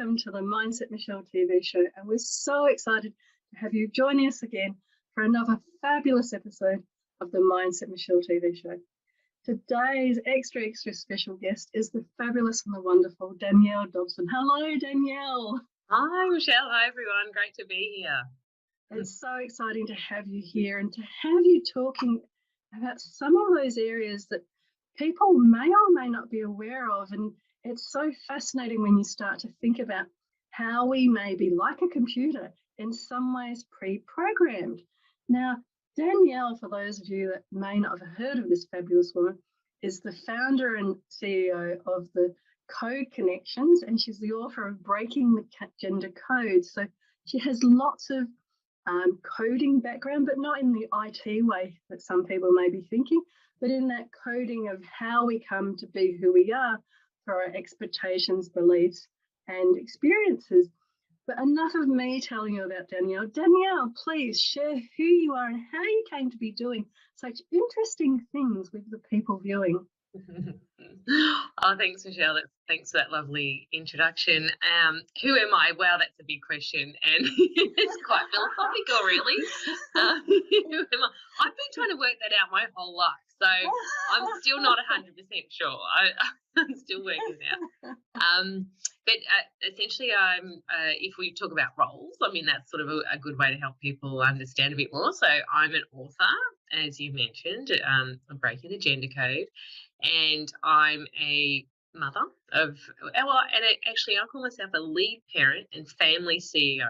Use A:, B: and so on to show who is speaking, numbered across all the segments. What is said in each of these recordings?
A: welcome to the Mindset Michelle TV show. And we're so excited to have you joining us again for another fabulous episode of the Mindset Michelle TV show. Today's extra special guest is the fabulous and the wonderful Danielle Dobson. Hello, Danielle.
B: Hi, Michelle. Hi, everyone. Great to be here.
A: It's so exciting to have you here and to have you talking about some of those areas that people may or may not be aware of. And it's so fascinating when you start to think about how we may be like a computer, in some ways pre-programmed. Now, Danielle, for those of you that may not have heard of this fabulous woman, is the founder and CEO of the Code Connections, and she's the author of Breaking the Gender Code. So she has lots of coding background, but not in the IT way that some people may be thinking, but in that coding of how we come to be who we are for our expectations, beliefs, and experiences. But enough of me telling you about Danielle. Danielle, please share who you are and how you came to be doing such interesting things with the people viewing.
B: Oh, thanks, Michelle. Thanks for that lovely introduction. Who am I? Wow, that's a big question, and it's quite philosophical, really. Who am I? I've been trying to work that out my whole life, so I'm still not 100% sure. I'm still working it out. But essentially, if we talk about roles, I mean, that's sort of a good way to help people understand a bit more. So I'm an author, as you mentioned, of Breaking the Gender Code, and I'm a mother of, actually I call myself a lead parent and family CEO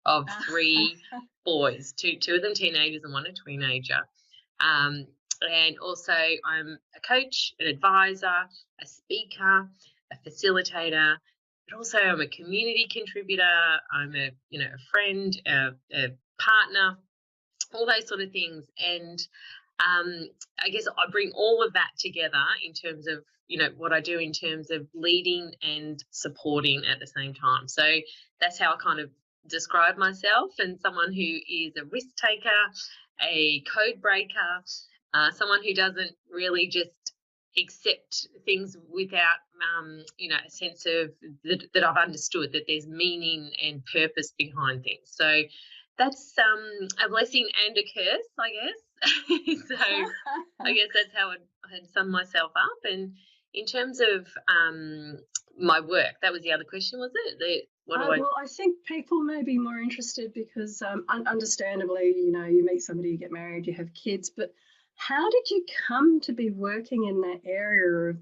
B: of 3 boys, two of them teenagers and one a teenager. And also I'm a coach, an advisor, a speaker, a facilitator, but also I'm a community contributor. I'm a friend, a partner, all those sort of things. And I guess I bring all of that together in terms of, what I do in terms of leading and supporting at the same time. So that's how I kind of describe myself, and someone who is a risk taker, a code breaker, someone who doesn't really just accept things without, a sense of that I've understood that there's meaning and purpose behind things. So that's a blessing and a curse, I guess. So I guess that's how I'd sum myself up. And in terms of my work, that was the other question, was it?
A: Well, I think people may be more interested because understandably, you meet somebody, you get married, you have kids, but how did you come to be working in that area of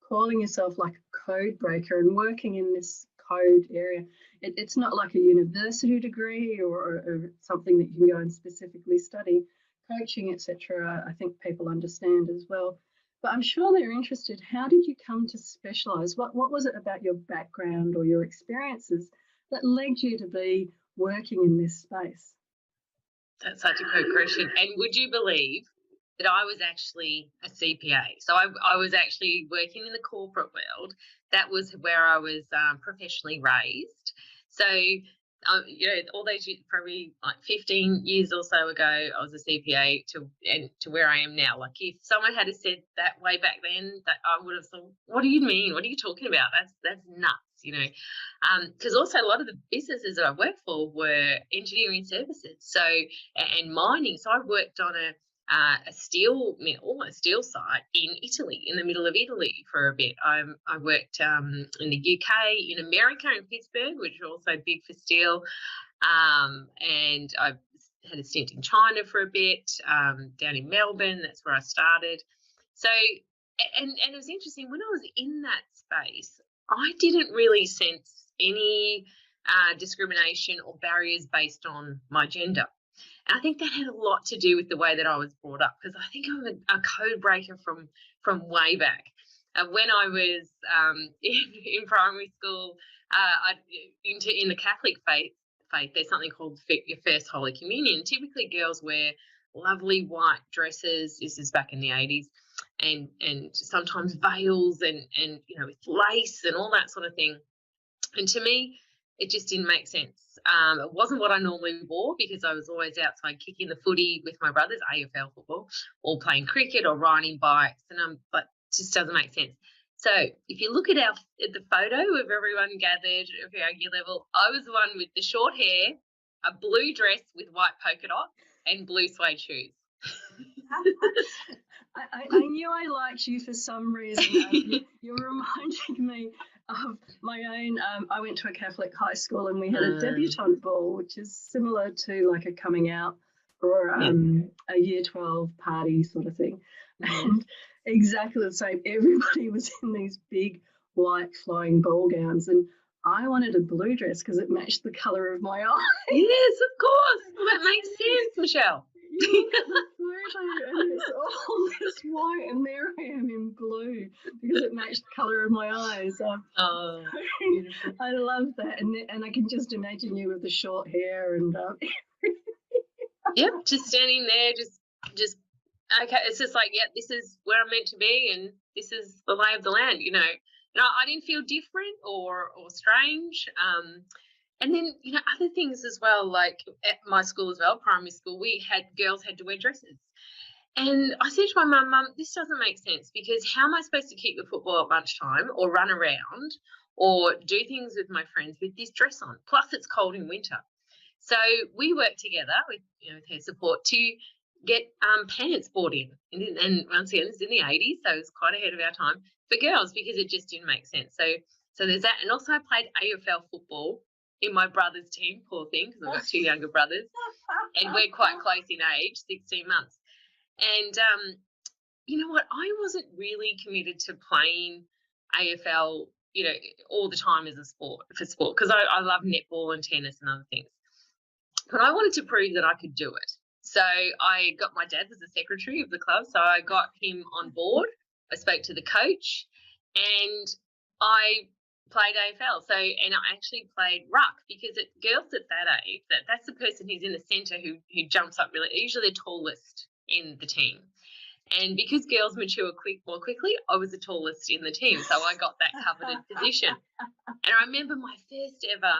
A: calling yourself like a code breaker and working in this code area? It's not like a university degree or something that you can go and specifically study. Coaching, etc. I think people understand as well. But I'm sure they're interested. How did you come to specialise? What was it about your background or your experiences that led you to be working in this space?
B: That's such a good question. And would you believe that I was actually a CPA? So I was actually working in the corporate world. That was where I was professionally raised. So all those years, probably like 15 years or so ago, I was a CPA to where I am now. Like if someone had said that way back then, that I would have thought, what do you mean? What are you talking about? That's nuts, because also a lot of the businesses that I worked for were engineering services, and mining. So I worked on a steel mill, a steel site in Italy, in the middle of Italy for a bit. I worked in the UK, in America, in Pittsburgh, which is also big for steel, and I had a stint in China for a bit, down in Melbourne. That's where I started. So, and it was interesting, when I was in that space, I didn't really sense any discrimination or barriers based on my gender. And I think that had a lot to do with the way that I was brought up, because I think I'm a code breaker from way back. When I was in primary school, in the Catholic faith, there's something called your first Holy Communion. Typically, girls wear lovely white dresses. This is back in the 80s, and sometimes veils and with lace and all that sort of thing. And to me, it just didn't make sense. It wasn't what I normally wore, because I was always outside kicking the footy with my brothers, AFL football, or playing cricket or riding bikes, but it just doesn't make sense. So if you look at the photo of everyone gathered of our year level, I was the one with the short hair, a blue dress with white polka dot, and blue suede shoes.
A: I knew I liked you for some reason. You're reminding me of my own. I went to a Catholic high school and we had a debutante ball, which is similar to like a coming out or a year 12 party sort of thing. And exactly the same. Everybody was in these big white flowing ball gowns, and I wanted a blue dress because it matched the colour of my eyes.
B: Yes, of course. Well, that makes sense, Michelle.
A: And it's all this white, and there I am in blue because it matched the colour of my eyes.
B: Oh,
A: I love that, and I can just imagine you with the short hair and
B: yep, just standing there, just okay. It's just like, yep, this is where I'm meant to be, and this is the lay of the land. You know, I didn't feel different or strange. And then, other things as well, like at my school as well, primary school, girls had to wear dresses. And I said to my mum, this doesn't make sense, because how am I supposed to kick the football at lunchtime or run around or do things with my friends with this dress on? Plus, it's cold in winter. So we worked together with her support to get pants bought in. And once again, it's in the 80s, so it was quite ahead of our time for girls, because it just didn't make sense. So there's that. And also I played AFL football in my brother's team, poor thing, because I've got two younger brothers, and we're quite close in age, 16 months. And you know what? I wasn't really committed to playing AFL, all the time as a sport, because I love netball and tennis and other things. But I wanted to prove that I could do it. So I got my dad was the secretary of the club, so I got him on board. I spoke to the coach, and I played AFL. So, and I actually played ruck, because girls at that age, that's the person who's in the centre who jumps up really, usually the tallest in the team. And because girls mature more quickly, I was the tallest in the team, so I got that coveted position. And I remember my first ever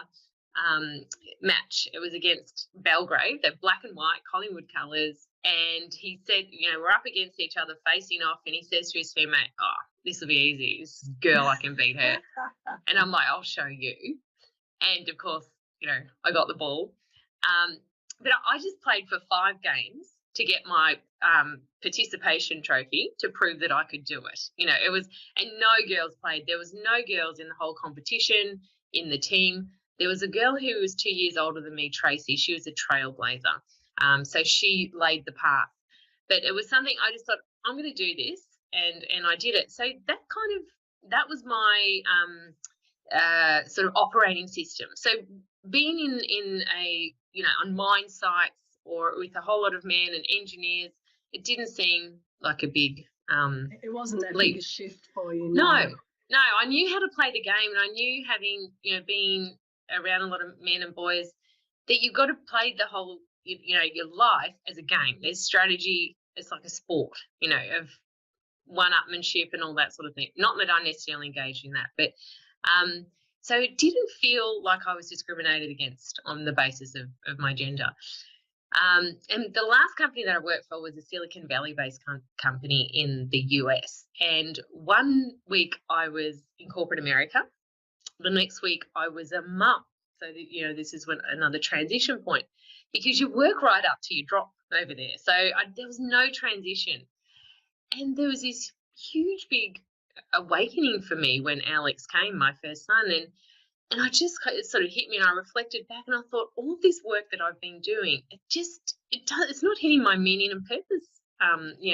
B: match. It was against Belgrave. They're black and white, Collingwood colours. And he said, we're up against each other facing off, and he says to his teammate, this will be easy. This girl, I can beat her. And I'm like, I'll show you. And, of course, I got the ball. But I just played for 5 games to get my participation trophy to prove that I could do it. It was, and no girls played. There was no girls in the whole competition, in the team. There was a girl who was 2 years older than me, Tracy. She was a trailblazer. So she laid the path. But it was something I just thought, I'm going to do this, and I did it. So that was my sort of operating system. So being in a, on mine sites or with a whole lot of men and engineers, it didn't seem like a big
A: it wasn't that
B: leap.
A: big a shift for you.
B: No, I knew how to play the game, and I knew, having being around a lot of men and boys, that you've got to play the whole your life as a game. There's strategy. It's like a sport, of one-upmanship and all that sort of thing. Not that I necessarily engaged in that, but so it didn't feel like I was discriminated against on the basis of my gender. And the last company that I worked for was a Silicon Valley-based company in the US. And one week I was in corporate America. The next week I was a mum. So, this is another transition point, because you work right up to your drop over there. So there was no transition. And there was this huge, big awakening for me when Alex came, my first son. And it sort of hit me, and I reflected back, and I thought, all of this work that I've been doing, it's not hitting my meaning and purpose,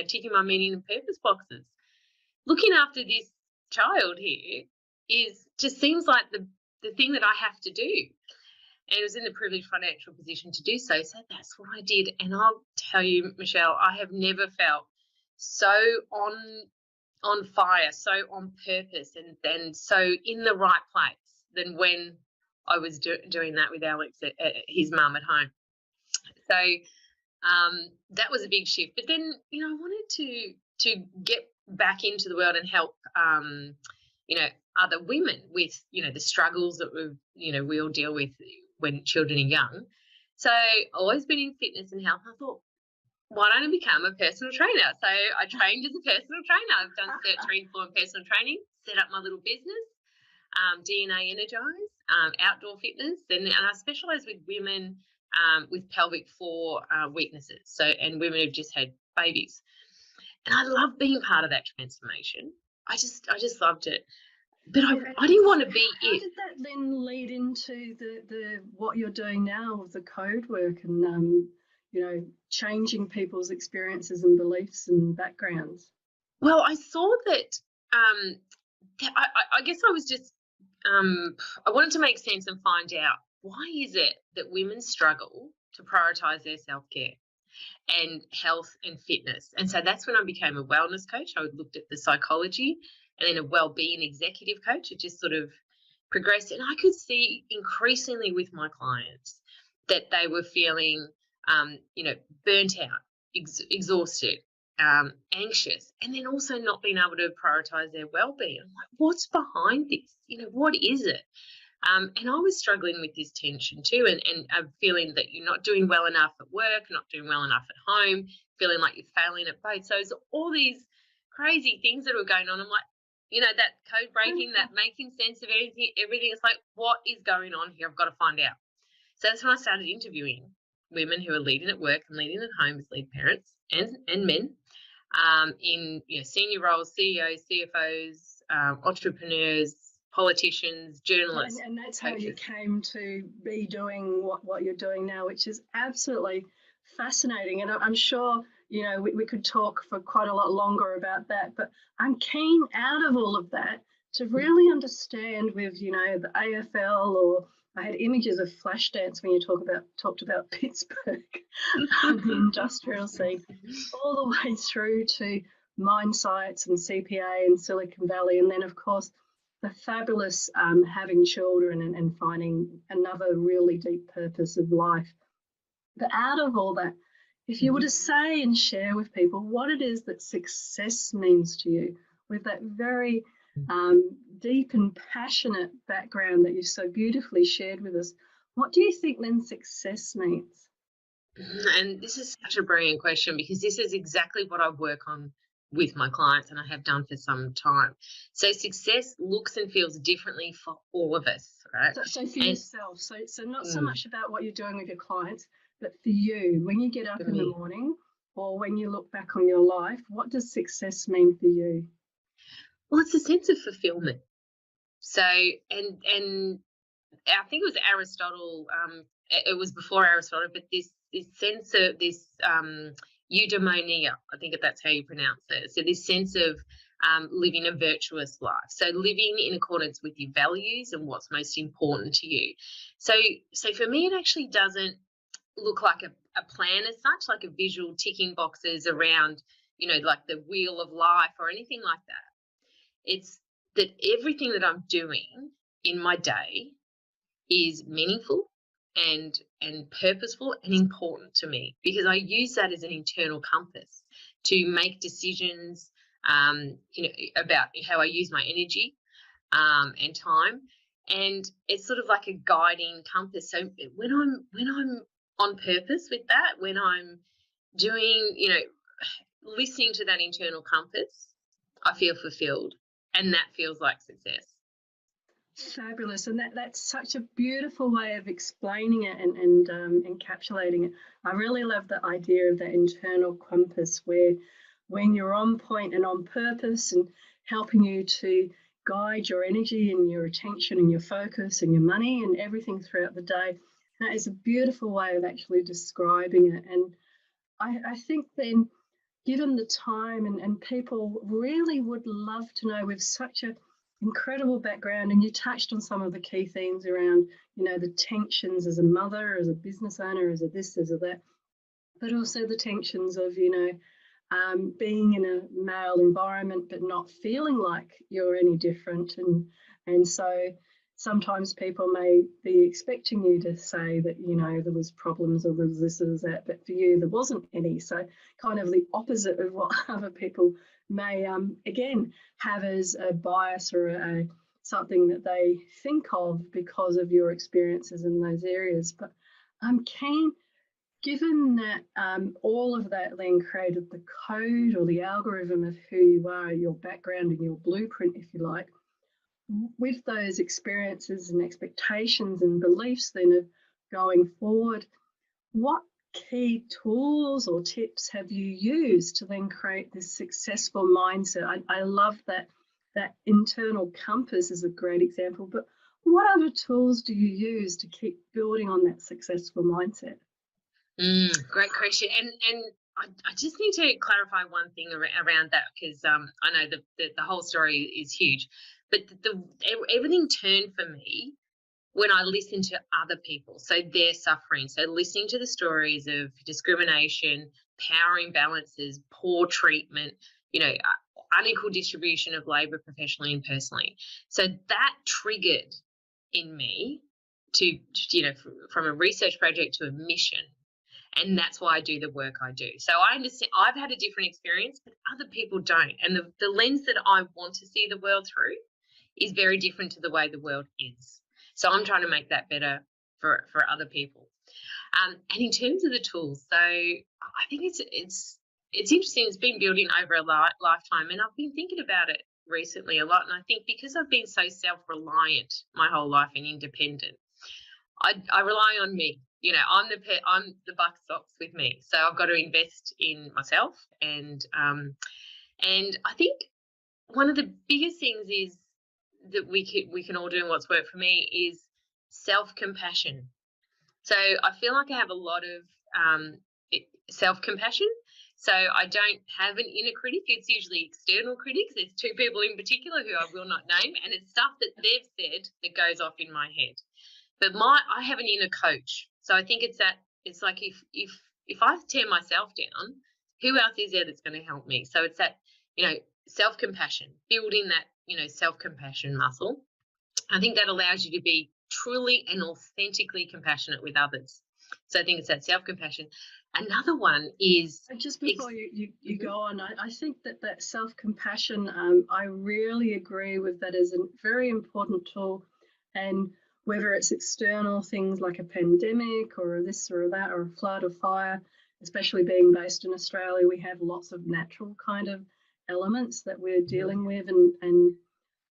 B: ticking my meaning and purpose boxes. Looking after this child here just seems like the thing that I have to do. And it was in the privileged financial position to do so. So that's what I did. And I'll tell you, Michelle, I have never felt so on fire, so on purpose, and so in the right place than when I was doing that with Alex, his mum at home. So that was a big shift. But then, I wanted to get back into the world and help, other women with, the struggles that we all deal with when children are young. So always been in fitness and health. I thought, why don't I become a personal trainer? So I trained as a personal trainer. I've done Cert 3 and 4 in personal training, set up my little business, DNA Energize, outdoor fitness, and I specialise with women with pelvic floor weaknesses, and women who've just had babies. And I love being part of that transformation. I just loved it. But I didn't want to be
A: How did that then lead into the what you're doing now with the code work and changing people's experiences and beliefs and backgrounds?
B: Well, I saw that. I guess I was just. I wanted to make sense and find out why is it that women struggle to prioritise their self-care and health and fitness. And so that's when I became a wellness coach. I looked at the psychology, and then a well-being executive coach. It just sort of progressed, and I could see increasingly with my clients that they were feeling, burnt out, exhausted, anxious, and then also not being able to prioritize their well-being. I'm like, what's behind this? What is it? And I was struggling with this tension too, and feeling that you're not doing well enough at work, not doing well enough at home, feeling like you're failing at both. So it's all these crazy things that were going on. I'm like, that code breaking, that making sense of everything. It's like, what is going on here? I've got to find out. So that's when I started interviewing women who are leading at work and leading at home as lead parents and men in senior roles, CEOs, CFOs, entrepreneurs, politicians, journalists.
A: And that's coaches. How you came to be doing what you're doing now, which is absolutely fascinating. And I'm sure, we could talk for quite a lot longer about that, but I'm keen out of all of that to really understand with, the AFL, or I had images of Flashdance when you talked about Pittsburgh, the industrial scene, all the way through to mine sites and CPA and Silicon Valley. And then, of course, the fabulous having children and finding another really deep purpose of life. But out of all that, if you were to say and share with people what it is that success means to you, with that very deep and passionate background that you so beautifully shared with us, what do you think then success means?
B: And this is such a brilliant question, because this is exactly what I work on with my clients, and I have done for some time. So success looks and feels differently for all of us, right?
A: So for yourself, so not so much about what you're doing with your clients, but for you, when you get up in the morning or when you look back on your life, what does success mean for you?
B: Well, it's a sense of fulfillment. So, and I think it was Aristotle, it was before Aristotle, but this sense of this eudaimonia, I think that's how you pronounce it. So this sense of living a virtuous life. So living in accordance with your values and what's most important to you. So for me, it actually doesn't look like a plan as such, like a visual ticking boxes around, like the wheel of life or anything like that. It's that everything that I'm doing in my day is meaningful and purposeful and important to me, because I use that as an internal compass to make decisions, about how I use my energy and time, and it's sort of like a guiding compass. So when I'm on purpose with that, when I'm doing, listening to that internal compass, I feel fulfilled, and that feels like success.
A: Fabulous. And that's such a beautiful way of explaining it and encapsulating it. I really love the idea of that internal compass, where when you're on point and on purpose and helping you to guide your energy and your attention and your focus and your money and everything throughout the day, that is a beautiful way of actually describing it. And I think then, given the time, and people really would love to know, with such a incredible background, and you touched on some of the key themes around, the tensions as a mother, as a business owner, as a this, as a that, but also the tensions of, being in a male environment but not feeling like you're any different. And so sometimes people may be expecting you to say that, there was problems or there was this or that, but for you there wasn't any. So kind of the opposite of what other people may, again, have as a bias or something that they think of because of your experiences in those areas. But I'm keen given that all of that then created the code or the algorithm of who you are, your background and your blueprint, if you like, with those experiences and expectations and beliefs then of going forward, what key tools or tips have you used to then create this successful mindset? I love that internal compass is a great example, but what other tools do you use to keep building on that successful mindset?
B: Great question. And I just need to clarify one thing around that, because I know the whole story is huge, but everything turned for me when I listen to other people, so their suffering. So listening to the stories of discrimination, power imbalances, poor treatment, unequal distribution of labour professionally and personally. So that triggered in me to, from a research project to a mission. And that's why I do the work I do. So I understand I've had a different experience, but other people don't. And the lens that I want to see the world through is very different to the way the world is. So I'm trying to make that better for other people. And in terms of the tools, so I think it's interesting. It's been building over a lifetime, and I've been thinking about it recently a lot. And I think because I've been so self-reliant my whole life and independent, I rely on me. I'm the buck stops with me. So I've got to invest in myself, and I think one of the biggest things is that we can all do, and what's worked for me is self-compassion. So I feel like I have a lot of self-compassion. So I don't have an inner critic. It's usually external critics. There's two people in particular who I will not name, and it's stuff that they've said that goes off in my head. But I have an inner coach. So I think it's like if I tear myself down, who else is there that's going to help me? So it's that, self-compassion, building that, self-compassion muscle. I think that allows you to be truly and authentically compassionate with others. So I think it's that self-compassion. Another one is...
A: Just before you go on, I think that self-compassion, I really agree with that as a very important tool. And whether it's external things like a pandemic or this or that or a flood or fire, especially being based in Australia, we have lots of natural kind of elements that we're dealing with, and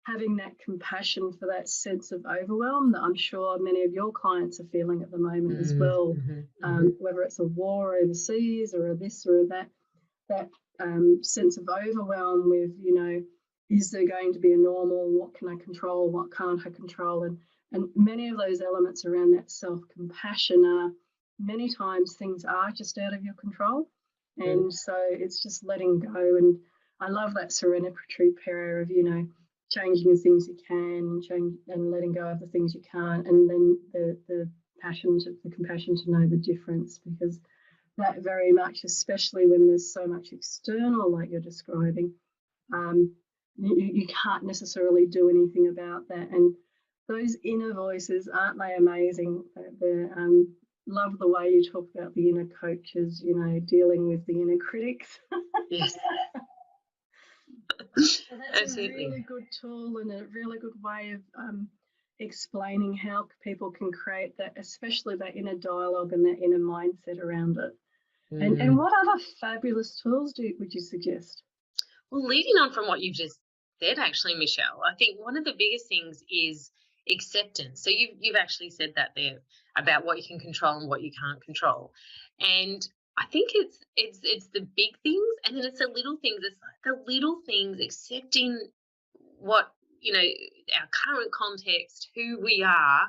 A: having that compassion for that sense of overwhelm that I'm sure many of your clients are feeling at the moment as well, whether it's a war overseas or a this or that sense of overwhelm with, is there going to be a normal? What can I control? What can't I control? And many of those elements around that self-compassion are many times things are just out of your control. And so it's just letting go. And I love that serenity prayer of, changing the things you can, and letting go of the things you can't. And then the compassion to know the difference, because that very much, especially when there's so much external like you're describing, you can't necessarily do anything about that. And those inner voices, aren't they amazing? Love the way you talk about the inner coaches, dealing with the inner critics.
B: Yes.
A: So that's
B: Absolutely.
A: a really good tool and a really good way of explaining how people can create that, especially that inner dialogue and that inner mindset around it. And what other fabulous tools would you suggest?
B: Well, leading on from what you've just said, actually, Michelle, I think one of the biggest things is acceptance. So you've actually said that there about what you can control and what you can't control. And I think it's the big things, and then it's the little things. It's like the little things, accepting what, our current context, who we are,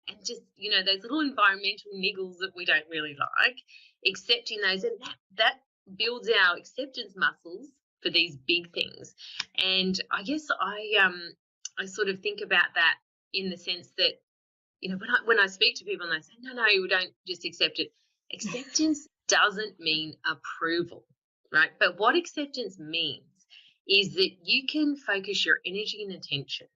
B: and just, those little environmental niggles that we don't really like, accepting those, and that builds our acceptance muscles for these big things. And I guess I sort of think about that in the sense that, when I speak to people and they say, no, we don't just accept it. Acceptance doesn't mean approval, right? But what acceptance means is that you can focus your energy and attention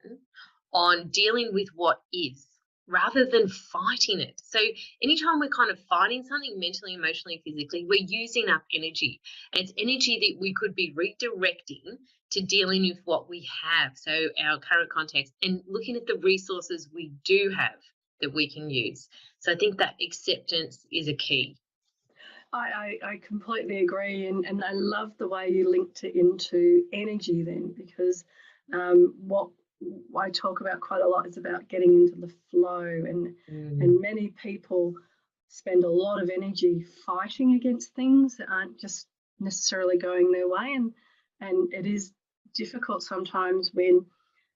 B: on dealing with what is, rather than fighting it. So anytime we're kind of fighting something mentally, emotionally, physically, we're using up energy. And it's energy that we could be redirecting to dealing with what we have, so our current context, and looking at the resources we do have that we can use. So I think that acceptance is a key.
A: I completely agree, and I love the way you linked it into energy then, because what I talk about quite a lot is about getting into the flow, and
B: Mm,
A: many people spend a lot of energy fighting against things that aren't just necessarily going their way, and it is difficult sometimes when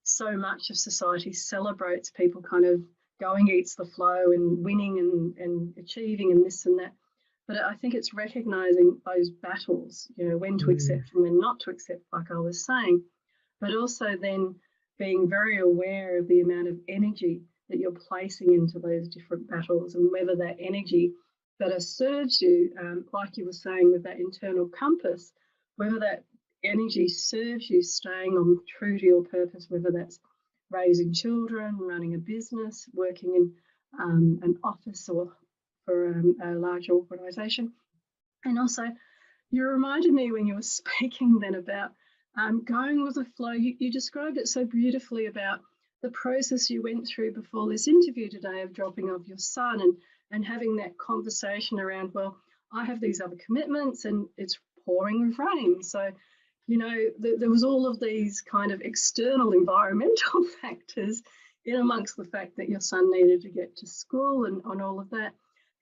A: so much of society celebrates people kind of going against the flow and winning and achieving and this and that. But I think it's recognizing those battles, when to
B: mm,
A: accept and when not to accept, like I was saying, but also then being very aware of the amount of energy that you're placing into those different battles, and whether that energy that serves you, like you were saying with that internal compass, whether that energy serves you staying on true to your purpose, whether that's raising children, running a business, working in an office or for a large organisation. And also, you reminded me when you were speaking then about going with the flow. You described it so beautifully about the process you went through before this interview today of dropping off your son and having that conversation around, well, I have these other commitments and it's pouring with rain. So, there was all of these kind of external environmental factors in amongst the fact that your son needed to get to school and all of that.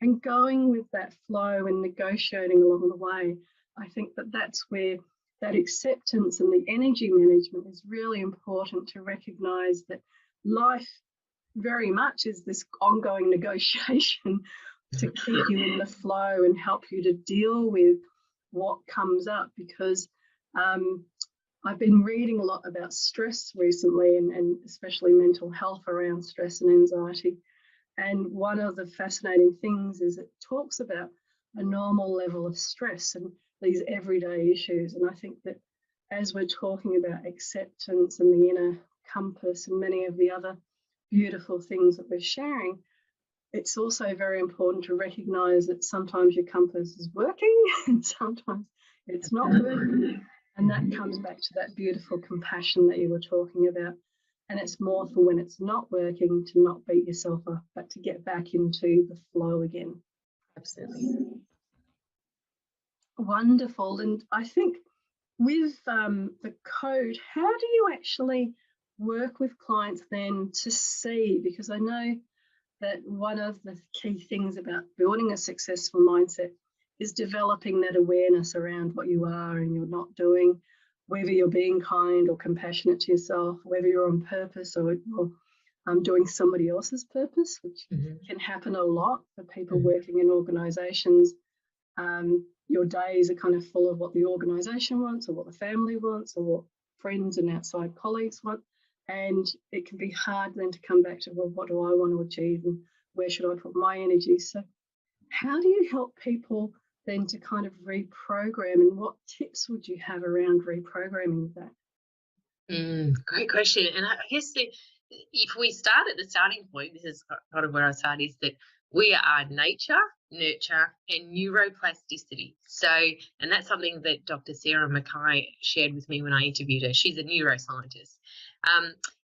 A: And going with that flow and negotiating along the way, I think that that's where that acceptance and the energy management is really important, to recognize that life very much is this ongoing negotiation to keep
B: yeah.
A: you in the flow and help you to deal with what comes up. Because I've been reading a lot about stress recently, and especially mental health around stress and anxiety. And one of the fascinating things is it talks about a normal level of stress and these everyday issues. And I think that as we're talking about acceptance and the inner compass and many of the other beautiful things that we're sharing, it's also very important to recognize that sometimes your compass is working and sometimes it's not working. And that comes back to that beautiful compassion that you were talking about. And it's more for when it's not working to not beat yourself up, but to get back into the flow again.
B: Absolutely.
A: Wonderful. And I think with the code, how do you actually work with clients then to see? Because I know that one of the key things about building a successful mindset is developing that awareness around what you are and you're not doing, whether you're being kind or compassionate to yourself, whether you're on purpose or doing somebody else's purpose, which
B: Mm-hmm.
A: can happen a lot for people
B: Mm-hmm.
A: working in organisations. Your days are kind of full of what the organisation wants or what the family wants or what friends and outside colleagues want. And it can be hard then to come back to, well, what do I want to achieve and where should I put my energy? So how do you help people then to kind of reprogram, and what tips would you have around reprogramming that?
B: Great question. And I guess if we start at the starting point, this is kind of where I start, is that we are nature, nurture, and neuroplasticity. So, and that's something that Dr. Sarah Mackay shared with me when I interviewed her. She's a neuroscientist.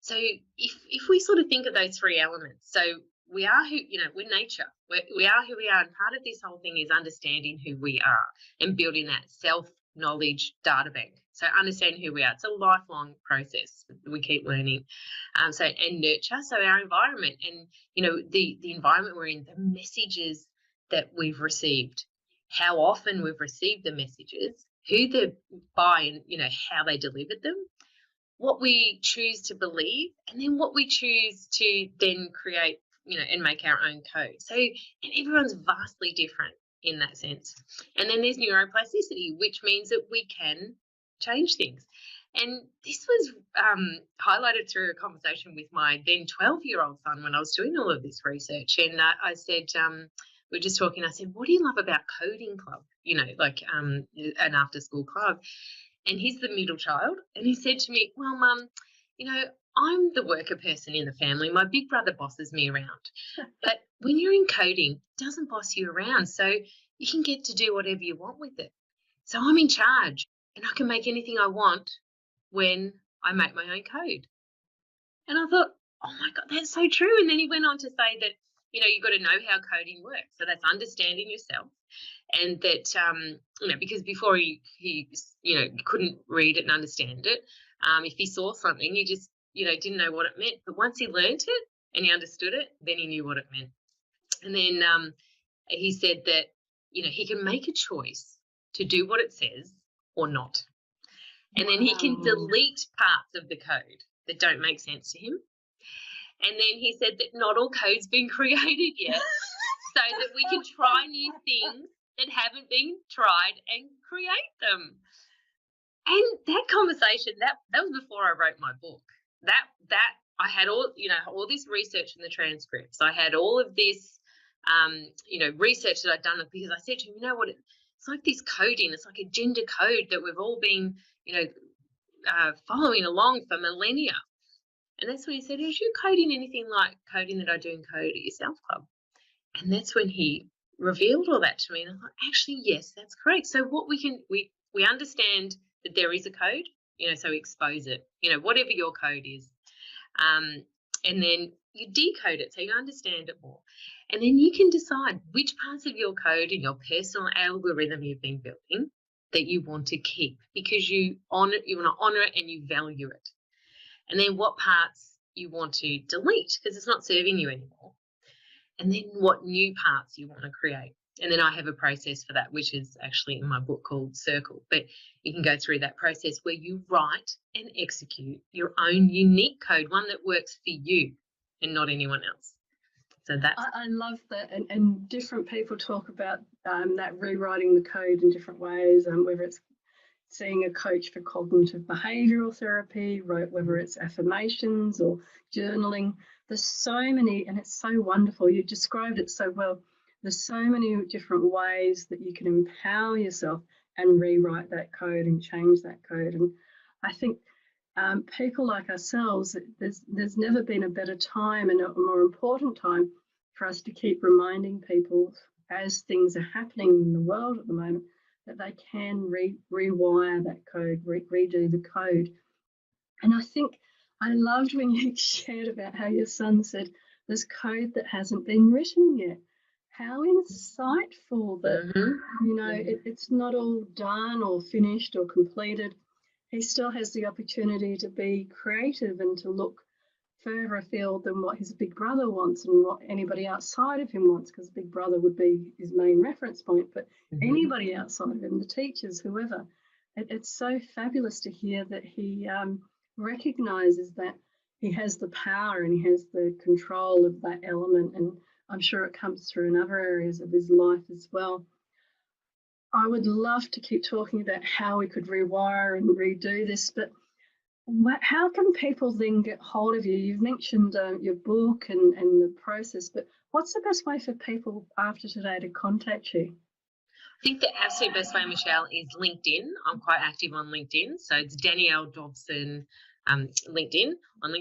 B: So if we sort of think of those three elements, so we are who, we're nature. We are who we are. And part of this whole thing is understanding who we are and building that self-knowledge data bank. So understanding who we are. It's a lifelong process. We keep learning. And nurture. So our environment and, the environment we're in, the messages that we've received, how often we've received the messages, who they're by, and, how they delivered them, what we choose to believe, and then what we choose to then create, and make our own code. So, and everyone's vastly different in that sense. And then there's neuroplasticity, which means that we can change things. And this was highlighted through a conversation with my then 12-year-old son when I was doing all of this research. And I said, we were just talking, I said, what do you love about coding club? Like an after school club. And he's the middle child. And he said to me, well, Mum, I'm the worker person in the family. My big brother bosses me around. But when you're in coding, it doesn't boss you around. So you can get to do whatever you want with it. So I'm in charge and I can make anything I want when I make my own code. And I thought, oh my God, that's so true. And then he went on to say that you've got to know how coding works. So that's understanding yourself, and that because before he couldn't read it and understand it. If he saw something, he just didn't know what it meant. But once he learnt it and he understood it, then he knew what it meant. And then he said that he can make a choice to do what it says or not. And then he can delete parts of the code that don't make sense to him. And then he said that not all code's been created yet, so that we can try new things that haven't been tried and create them. And that conversation, that was before I wrote my book. That I had all this research in the transcripts. I had all of this, research that I'd done, because I said to him, you know what, it's like this coding. It's like a gender code that we've all been, following along for millennia. And that's when he said, is you coding anything like coding that I do in Code It Yourself Club? And that's when he revealed all that to me. And I thought, actually, yes, that's correct. So what we understand that there is a code, so we expose it, whatever your code is. And then you decode it so you understand it more. And then you can decide which parts of your code and your personal algorithm you've been building that you want to keep, because you want to honor it and you value it. And then what parts you want to delete because it's not serving you anymore. And then what new parts you want to create. And then I have a process for that, which is actually in my book called Circle. But you can go through that process where you write and execute your own unique code, one that works for you and not anyone else. So that's...
A: I love that. And different people talk about that rewriting the code in different ways, whether it's seeing a coach for cognitive behavioural therapy, whether it's affirmations or journaling. There's so many, and it's so wonderful. You described it so well. There's so many different ways that you can empower yourself and rewrite that code and change that code. And I think people like ourselves, there's never been a better time and a more important time for us to keep reminding people as things are happening in the world at the moment that they can rewire that code, redo the code. And I think I loved when you shared about how your son said there's code that hasn't been written yet. How insightful that, it's not all done or finished or completed. He still has the opportunity to be creative and to look further afield than what his big brother wants and what anybody outside of him wants, because big brother would be his main reference point, but anybody outside of him, the teachers, whoever. It's so fabulous to hear that he recognises that he has the power and he has the control of that element, and I'm sure it comes through in other areas of his life as well. I would love to keep talking about how we could rewire and redo this, but how can people then get hold of you? You've mentioned your book and the process, but what's the best way for people after today to contact you?
B: I think the absolute best way, Michelle, is LinkedIn. I'm quite active on LinkedIn. So it's Danielle Dobson on LinkedIn. And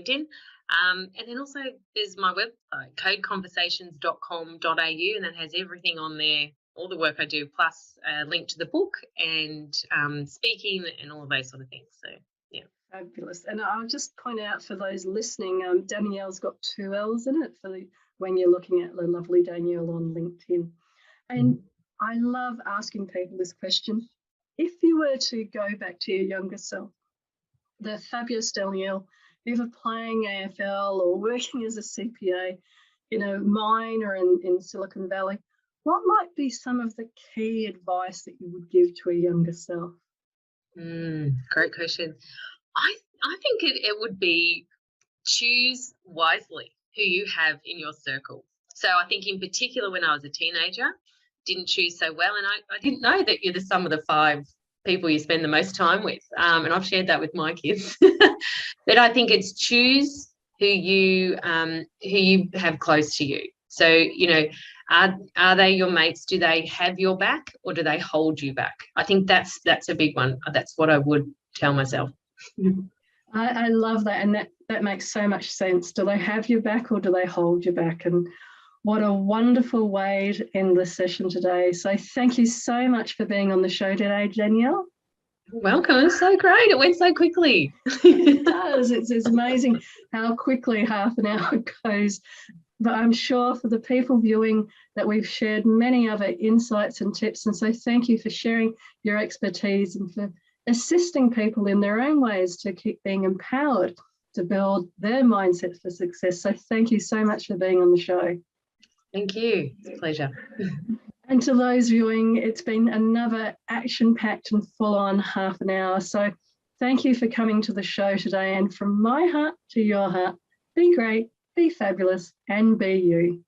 B: then also there's my website, codeconversations.com.au, and that has everything on there, all the work I do, plus a link to the book and speaking and all of those sort of things. So, yeah.
A: Fabulous. And I'll just point out for those listening, Danielle's got 2 L's in it when you're looking at the lovely Danielle on LinkedIn. And I love asking people this question. If you were to go back to your younger self, the fabulous Danielle, either playing AFL or working as a CPA, mine or in Silicon Valley, what might be some of the key advice that you would give to a younger self?
B: Great question. I think it would be choose wisely who you have in your circle. So I think in particular when I was a teenager, didn't choose so well, and I didn't know that you're the sum of the 5 people you spend the most time with, and I've shared that with my kids. But I think it's choose who you have close to you. So are they your mates? Do they have your back or do they hold you back? I think that's a big one. That's what I would tell myself.
A: I love that, and that makes so much sense. Do they have your back or do they hold your back? And what a wonderful way to end this session today. So thank you so much for being on the show today, Danielle.
B: You're welcome. It's so great. It went so quickly.
A: It does. It's amazing how quickly half an hour goes. But I'm sure for the people viewing that we've shared many other insights and tips. And so thank you for sharing your expertise and for assisting people in their own ways to keep being empowered to build their mindset for success. So thank you so much for being on the show.
B: Thank you. It's a pleasure.
A: And to those viewing, it's been another action-packed and full-on half an hour. So thank you for coming to the show today. And from my heart to your heart, be great, be fabulous, and be you.